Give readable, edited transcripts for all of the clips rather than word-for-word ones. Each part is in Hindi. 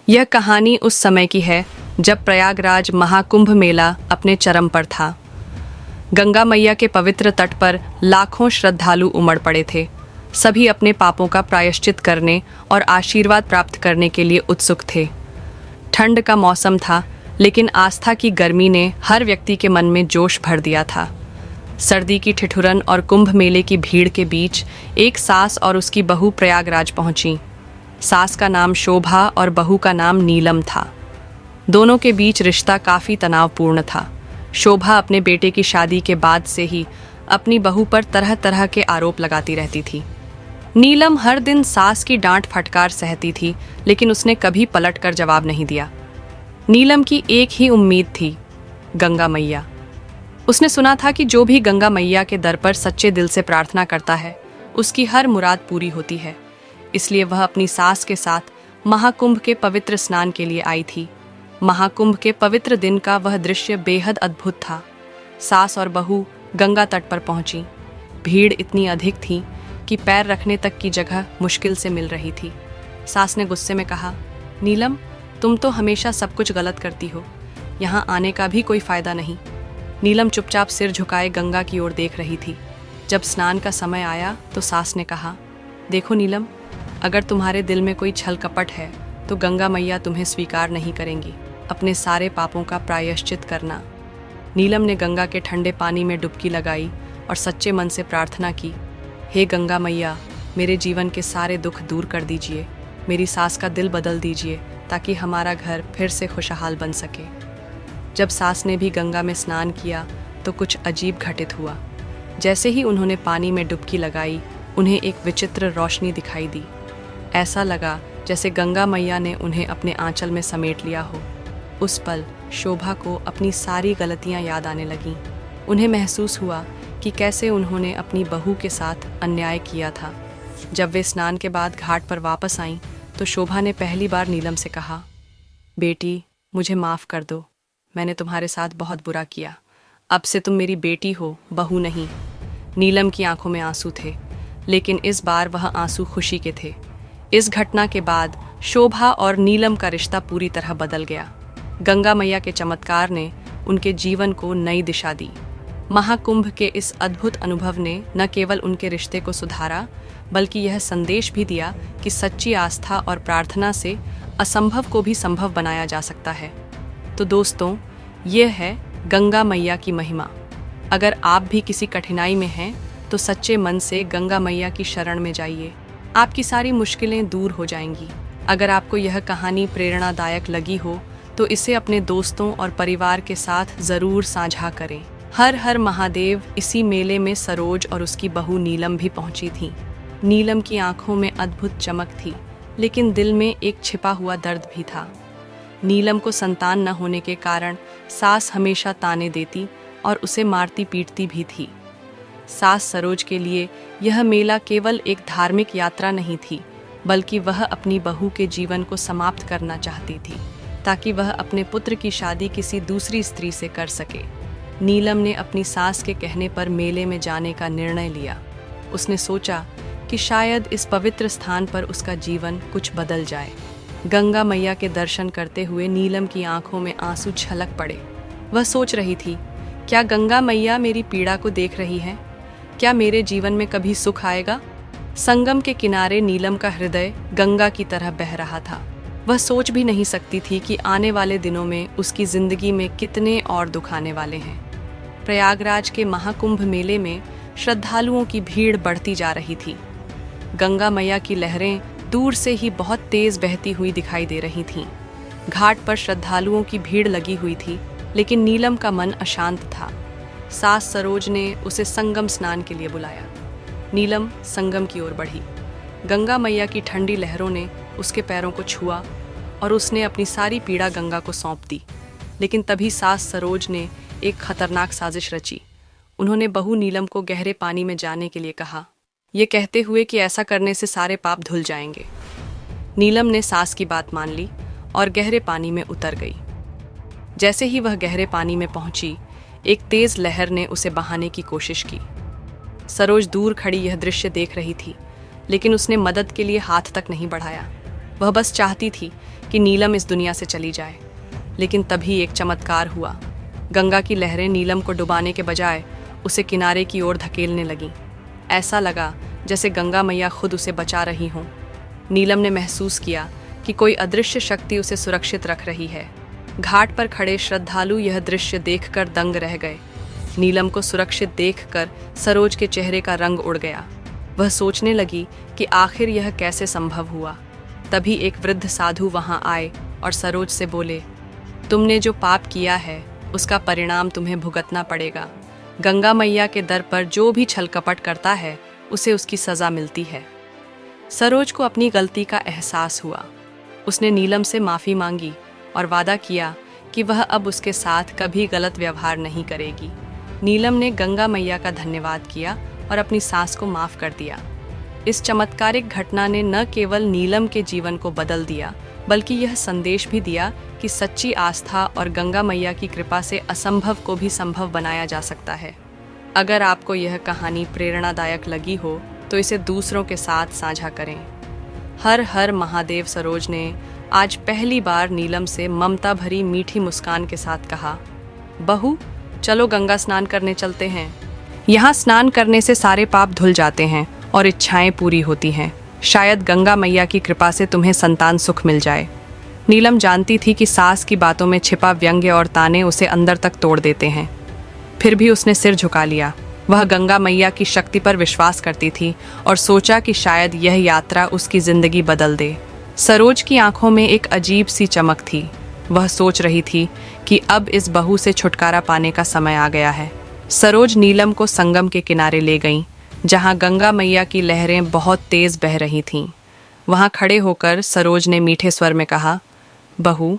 यह कहानी उस समय की है जब प्रयागराज महाकुंभ मेला अपने चरम पर था। गंगा मैया के पवित्र तट पर लाखों श्रद्धालु उमड़ पड़े थे। सभी अपने पापों का प्रायश्चित करने और आशीर्वाद प्राप्त करने के लिए उत्सुक थे। ठंड का मौसम था, लेकिन आस्था की गर्मी ने हर व्यक्ति के मन में जोश भर दिया था। सर्दी की ठिठुरन और कुंभ मेले की भीड़ के बीच एक सास और उसकी बहू प्रयागराज पहुंची। सास का नाम शोभा और बहू का नाम नीलम था। दोनों के बीच रिश्ता काफ़ी तनावपूर्ण था। शोभा अपने बेटे की शादी के बाद से ही अपनी बहू पर तरह तरह के आरोप लगाती रहती थी। नीलम हर दिन सास की डांट फटकार सहती थी, लेकिन उसने कभी पलट कर जवाब नहीं दिया। नीलम की एक ही उम्मीद थी, गंगा मैया। उसने सुना था कि जो भी गंगा मैया के दर पर सच्चे दिल से प्रार्थना करता है, उसकी हर मुराद पूरी होती है। इसलिए वह अपनी सास के साथ महाकुंभ के पवित्र स्नान के लिए आई थी। महाकुंभ के पवित्र दिन का वह दृश्य बेहद अद्भुत था। सास और बहू गंगा तट पर पहुंची। भीड़ इतनी अधिक थी कि पैर रखने तक की जगह मुश्किल से मिल रही थी। सास ने गुस्से में कहा, नीलम, तुम तो हमेशा सब कुछ गलत करती हो। यहाँ आने का भी कोई फायदा नहीं। नीलम चुपचाप सिर झुकाए गंगा की ओर देख रही थी। जब स्नान का समय आया तो सास ने कहा, देखो नीलम, अगर तुम्हारे दिल में कोई छल कपट है तो गंगा मैया तुम्हें स्वीकार नहीं करेंगी। अपने सारे पापों का प्रायश्चित करना। नीलम ने गंगा के ठंडे पानी में डुबकी लगाई और सच्चे मन से प्रार्थना की, हे गंगा मैया, मेरे जीवन के सारे दुख दूर कर दीजिए। मेरी सास का दिल बदल दीजिए ताकि हमारा घर फिर से खुशहाल बन सके। जब सास ने भी गंगा में स्नान किया तो कुछ अजीब घटित हुआ। जैसे ही उन्होंने पानी में डुबकी लगाई, उन्हें एक विचित्र रोशनी दिखाई दी। ऐसा लगा जैसे गंगा मैया ने उन्हें अपने आंचल में समेट लिया हो। उस पल शोभा को अपनी सारी गलतियां याद आने लगीं। उन्हें महसूस हुआ कि कैसे उन्होंने अपनी बहू के साथ अन्याय किया था। जब वे स्नान के बाद घाट पर वापस आईं तो शोभा ने पहली बार नीलम से कहा, बेटी, मुझे माफ़ कर दो। मैंने तुम्हारे साथ बहुत बुरा किया। अब से तुम मेरी बेटी हो, बहू नहीं। नीलम की आंखों में आंसू थे, लेकिन इस बार वह आंसू खुशी के थे। इस घटना के बाद शोभा और नीलम का रिश्ता पूरी तरह बदल गया। गंगा मैया के चमत्कार ने उनके जीवन को नई दिशा दी। महाकुंभ के इस अद्भुत अनुभव ने न केवल उनके रिश्ते को सुधारा, बल्कि यह संदेश भी दिया कि सच्ची आस्था और प्रार्थना से असंभव को भी संभव बनाया जा सकता है। तो दोस्तों, यह है गंगा मैया की महिमा। अगर आप भी किसी कठिनाई में हैं तो सच्चे मन से गंगा मैया की शरण में जाइए। आपकी सारी मुश्किलें दूर हो जाएंगी। अगर आपको यह कहानी प्रेरणादायक लगी हो तो इसे अपने दोस्तों और परिवार के साथ ज़रूर साझा करें। हर हर महादेव। इसी मेले में सरोज और उसकी बहू नीलम भी पहुंची थीं। नीलम की आंखों में अद्भुत चमक थी, लेकिन दिल में एक छिपा हुआ दर्द भी था। नीलम को संतान न होने के कारण सास हमेशा ताने देती और उसे मारती पीटती भी थी। सास सरोज के लिए यह मेला केवल एक धार्मिक यात्रा नहीं थी, बल्कि वह अपनी बहू के जीवन को समाप्त करना चाहती थी, ताकि वह अपने पुत्र की शादी किसी दूसरी स्त्री से कर सके। नीलम ने अपनी सास के कहने पर मेले में जाने का निर्णय लिया। उसने सोचा कि शायद इस पवित्र स्थान पर उसका जीवन कुछ बदल जाए। गंगा मैया के दर्शन करते हुए नीलम की आंखों में आंसू छलक पड़े। वह सोच रही थी, क्या गंगा मैया मेरी पीड़ा को देख रही हैं? क्या मेरे जीवन में कभी सुख आएगा? संगम के किनारे नीलम का हृदय गंगा की तरह बह रहा था। वह सोच भी नहीं सकती थी कि आने वाले दिनों में उसकी जिंदगी में कितने और दुख आने वाले हैं। प्रयागराज के महाकुंभ मेले में श्रद्धालुओं की भीड़ बढ़ती जा रही थी। गंगा मैया की लहरें दूर से ही बहुत तेज बहती हुई दिखाई दे रही थीं। घाट पर श्रद्धालुओं की भीड़ लगी हुई थी, लेकिन नीलम का मन अशांत था। सास सरोज ने उसे संगम स्नान के लिए बुलाया। नीलम संगम की ओर बढ़ी। गंगा मैया की ठंडी लहरों ने उसके पैरों को छुआ और उसने अपनी सारी पीड़ा गंगा को सौंप दी। लेकिन तभी सास सरोज ने एक खतरनाक साजिश रची। उन्होंने बहू नीलम को गहरे पानी में जाने के लिए कहा, ये कहते हुए कि ऐसा करने से सारे पाप धुल जाएंगे। नीलम ने सास की बात मान ली और गहरे पानी में उतर गई। जैसे ही वह गहरे पानी में पहुंची, एक तेज लहर ने उसे बहाने की कोशिश की। सरोज दूर खड़ी यह दृश्य देख रही थी, लेकिन उसने मदद के लिए हाथ तक नहीं बढ़ाया। वह बस चाहती थी कि नीलम इस दुनिया से चली जाए। लेकिन तभी एक चमत्कार हुआ। गंगा की लहरें नीलम को डुबाने के बजाय उसे किनारे की ओर धकेलने लगीं। ऐसा लगा जैसे गंगा मैया खुद उसे बचा रही हों। नीलम ने महसूस किया कि कोई अदृश्य शक्ति उसे सुरक्षित रख रही है। घाट पर खड़े श्रद्धालु यह दृश्य देखकर दंग रह गए। नीलम को सुरक्षित देखकर सरोज के चेहरे का रंग उड़ गया। वह सोचने लगी कि आखिर यह कैसे संभव हुआ। तभी एक वृद्ध साधु वहां आए और सरोज से बोले, तुमने जो पाप किया है उसका परिणाम तुम्हें भुगतना पड़ेगा। गंगा मैया के दर पर जो भी छल कपट करता है उसे उसकी सजा मिलती है। सरोज को अपनी गलती का एहसास हुआ। उसने नीलम से माफ़ी मांगी और वादा किया कि वह अब उसके साथ कभी गलत व्यवहार नहीं करेगी। नीलम ने गंगा मैया का धन्यवाद किया और अपनी सास को माफ़ कर दिया। इस चमत्कारिक घटना ने न केवल नीलम के जीवन को बदल दिया, बल्कि यह संदेश भी दिया कि सच्ची आस्था और गंगा मैया की कृपा से असंभव को भी संभव बनाया जा सकता है। अगर आपको यह कहानी प्रेरणादायक लगी हो तो इसे दूसरों के साथ साझा करें। हर हर महादेव। सरोज ने आज पहली बार नीलम से ममता भरी मीठी मुस्कान के साथ कहा, बहू चलो गंगा स्नान करने चलते हैं। यहाँ स्नान करने से सारे पाप धुल जाते हैं और इच्छाएं पूरी होती हैं। शायद गंगा मैया की कृपा से तुम्हें संतान सुख मिल जाए। नीलम जानती थी कि सास की बातों में छिपा व्यंग्य और ताने उसे अंदर तक तोड़ देते हैं। फिर भी उसने सिर झुका लिया। वह गंगा मैया की शक्ति पर विश्वास करती थी और सोचा कि शायद यह यात्रा उसकी जिंदगी बदल दे। सरोज की आंखों में एक अजीब सी चमक थी। वह सोच रही थी कि अब इस बहू से छुटकारा पाने का समय आ गया है। सरोज नीलम को संगम के किनारे ले गईं, जहां गंगा मैया की लहरें बहुत तेज बह रही थीं। वहां खड़े होकर सरोज ने मीठे स्वर में कहा, बहू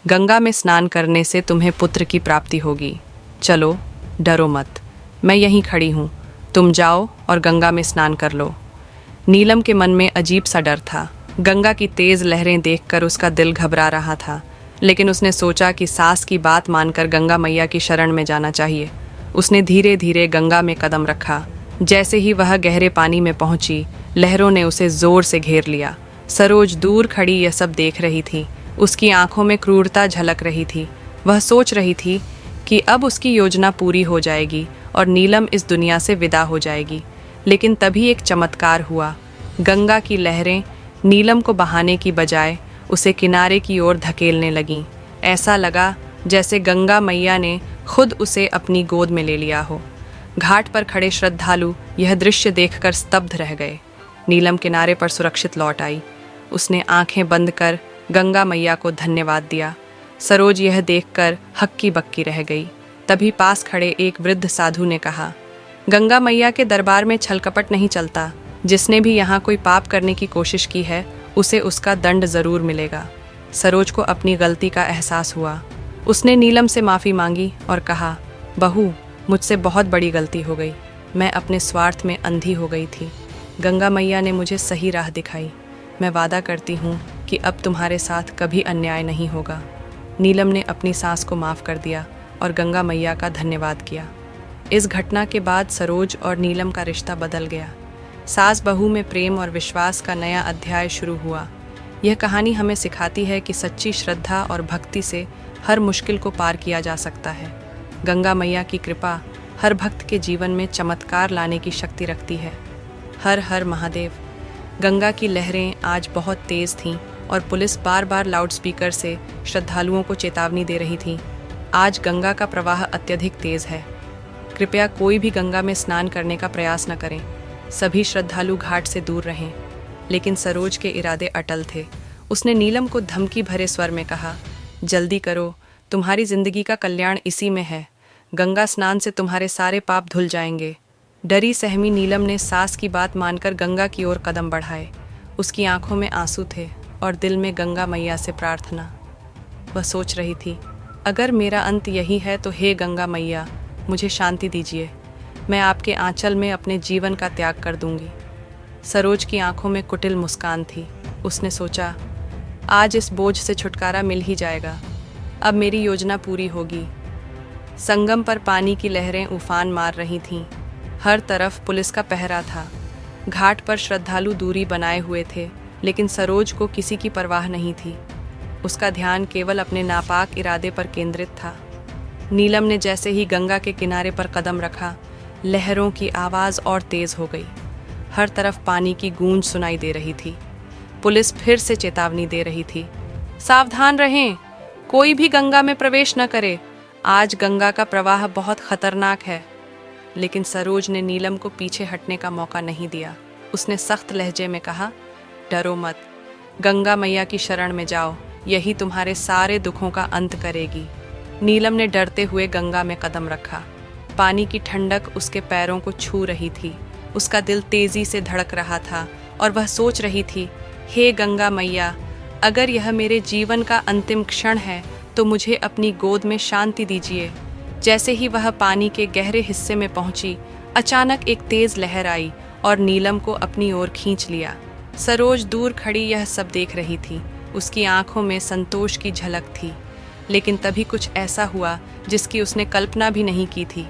गंगा में स्नान करने से तुम्हें पुत्र की प्राप्ति होगी। चलो डरो मत, मैं यहीं खड़ी हूँ, तुम जाओ और गंगा में स्नान कर लो। नीलम के मन में अजीब सा डर था। गंगा की तेज लहरें देखकर उसका दिल घबरा रहा था, लेकिन उसने सोचा कि सास की बात मानकर गंगा मैया की शरण में जाना चाहिए। उसने धीरे धीरे गंगा में कदम रखा। जैसे ही वह गहरे पानी में पहुंची, लहरों ने उसे जोर से घेर लिया। सरोज दूर खड़ी यह सब देख रही थी। उसकी आंखों में क्रूरता झलक रही थी। वह सोच रही थी कि अब उसकी योजना पूरी हो जाएगी और नीलम इस दुनिया से विदा हो जाएगी। लेकिन तभी एक चमत्कार हुआ। गंगा की लहरें नीलम को बहाने की बजाय उसे किनारे की ओर धकेलने लगीं। ऐसा लगा जैसे गंगा मैया ने खुद उसे अपनी गोद में ले लिया हो। घाट पर खड़े श्रद्धालु यह दृश्य देखकर स्तब्ध रह गए। नीलम किनारे पर सुरक्षित लौट आई। उसने आंखें बंद कर गंगा मैया को धन्यवाद दिया। सरोज यह देखकर हक्की बक्की रह गई। तभी पास खड़े एक वृद्ध साधु ने कहा, गंगा मैया के दरबार में छल कपट नहीं चलता। जिसने भी यहाँ कोई पाप करने की कोशिश की है उसे उसका दंड जरूर मिलेगा। सरोज को अपनी गलती का एहसास हुआ। उसने नीलम से माफ़ी मांगी और कहा, बहू मुझसे बहुत बड़ी गलती हो गई। मैं अपने स्वार्थ में अंधी हो गई थी। गंगा मैया ने मुझे सही राह दिखाई। मैं वादा करती हूँ कि अब तुम्हारे साथ कभी अन्याय नहीं होगा। नीलम ने अपनी सास को माफ़ कर दिया और गंगा मैया का धन्यवाद किया। इस घटना के बाद सरोज और नीलम का रिश्ता बदल गया। सास बहू में प्रेम और विश्वास का नया अध्याय शुरू हुआ। यह कहानी हमें सिखाती है कि सच्ची श्रद्धा और भक्ति से हर मुश्किल को पार किया जा सकता है। गंगा मैया की कृपा हर भक्त के जीवन में चमत्कार लाने की शक्ति रखती है। हर हर महादेव। गंगा की लहरें आज बहुत तेज़ थीं और पुलिस बार बार लाउडस्पीकर से श्रद्धालुओं को चेतावनी दे रही थी। आज गंगा का प्रवाह अत्यधिक तेज़ है। कृपया कोई भी गंगा में स्नान करने का प्रयास न करें। सभी श्रद्धालु घाट से दूर रहें। लेकिन सरोज के इरादे अटल थे। उसने नीलम को धमकी भरे स्वर में कहा, जल्दी करो, तुम्हारी जिंदगी का कल्याण इसी में है। गंगा स्नान से तुम्हारे सारे पाप धुल जाएंगे। डरी सहमी नीलम ने सास की बात मानकर गंगा की ओर कदम बढ़ाए। उसकी आंखों में आंसू थे और दिल में गंगा मैया से प्रार्थना। वह सोच रही थी, अगर मेरा अंत यही है तो हे गंगा मैया, मुझे शांति दीजिए। मैं आपके आंचल में अपने जीवन का त्याग कर दूंगी। सरोज की आंखों में कुटिल मुस्कान थी। उसने सोचा, आज इस बोझ से छुटकारा मिल ही जाएगा। अब मेरी योजना पूरी होगी। संगम पर पानी की लहरें उफान मार रही थीं। हर तरफ पुलिस का पहरा था। घाट पर श्रद्धालु दूरी बनाए हुए थे, लेकिन सरोज को किसी की परवाह नहीं थी। उसका ध्यान केवल अपने नापाक इरादे पर केंद्रित था। नीलम ने जैसे ही गंगा के किनारे पर कदम रखा, लहरों की आवाज़ और तेज हो गई। हर तरफ पानी की गूंज सुनाई दे रही थी। पुलिस फिर से चेतावनी दे रही थी, सावधान रहें, कोई भी गंगा में प्रवेश न करे, आज गंगा का प्रवाह बहुत खतरनाक है। लेकिन सरोज ने नीलम को पीछे हटने का मौका नहीं दिया। उसने सख्त लहजे में कहा, डरो मत, गंगा मैया की शरण में जाओ, यही तुम्हारे सारे दुखों का अंत करेगी। नीलम ने डरते हुए गंगा में कदम रखा। पानी की ठंडक उसके पैरों को छू रही थी। उसका दिल तेजी से धड़क रहा था और वह सोच रही थी, हे गंगा मैया, अगर यह मेरे जीवन का अंतिम क्षण है तो मुझे अपनी गोद में शांति दीजिए। जैसे ही वह पानी के गहरे हिस्से में पहुंची, अचानक एक तेज लहर आई और नीलम को अपनी ओर खींच लिया। सरोज दूर खड़ी यह सब देख रही थी। उसकी आंखों में संतोष की झलक थी। लेकिन तभी कुछ ऐसा हुआ जिसकी उसने कल्पना भी नहीं की थी।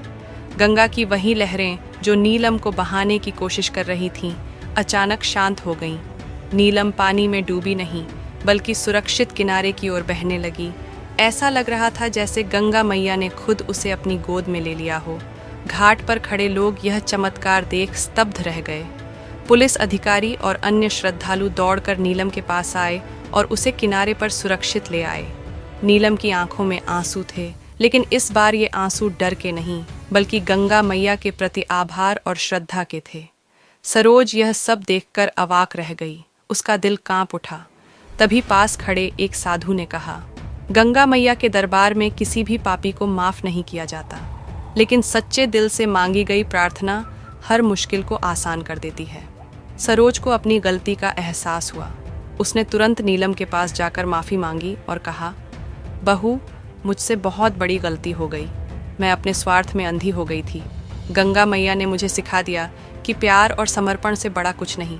गंगा की वही लहरें जो नीलम को बहाने की कोशिश कर रही थीं, अचानक शांत हो गईं। नीलम पानी में डूबी नहीं, बल्कि सुरक्षित किनारे की ओर बहने लगी। ऐसा लग रहा था जैसे गंगा मैया ने खुद उसे अपनी गोद में ले लिया हो। घाट पर खड़े लोग यह चमत्कार देख स्तब्ध रह गए। पुलिस अधिकारी और अन्य श्रद्धालु दौड़कर नीलम के पास आए और उसे किनारे पर सुरक्षित ले आए। नीलम की आंखों में आंसू थे, लेकिन इस बार ये आंसू डर के नहीं, बल्कि गंगा मैया के प्रति आभार और श्रद्धा के थे। सरोज यह सब देखकर अवाक रह गई। उसका दिल कांप उठा। तभी पास खड़े एक साधु ने कहा, गंगा मैया के दरबार में किसी भी पापी को माफ नहीं किया जाता, लेकिन सच्चे दिल से मांगी गई प्रार्थना हर मुश्किल को आसान कर देती है। सरोज को अपनी गलती का एहसास हुआ। उसने तुरंत नीलम के पास जाकर माफ़ी मांगी और कहा, बहू, मुझसे बहुत बड़ी गलती हो गई। मैं अपने स्वार्थ में अंधी हो गई थी। गंगा मैया ने मुझे सिखा दिया कि प्यार और समर्पण से बड़ा कुछ नहीं।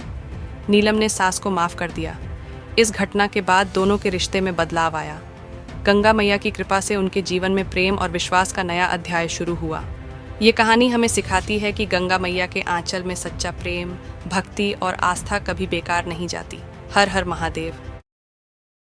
नीलम ने सास को माफ़ कर दिया। इस घटना के बाद दोनों के रिश्ते में बदलाव आया। गंगा मैया की कृपा से उनके जीवन में प्रेम और विश्वास का नया अध्याय शुरू हुआ। ये कहानी हमें सिखाती है कि गंगा मैया के आंचल में सच्चा प्रेम, भक्ति और आस्था कभी बेकार नहीं जाती। हर हर महादेव।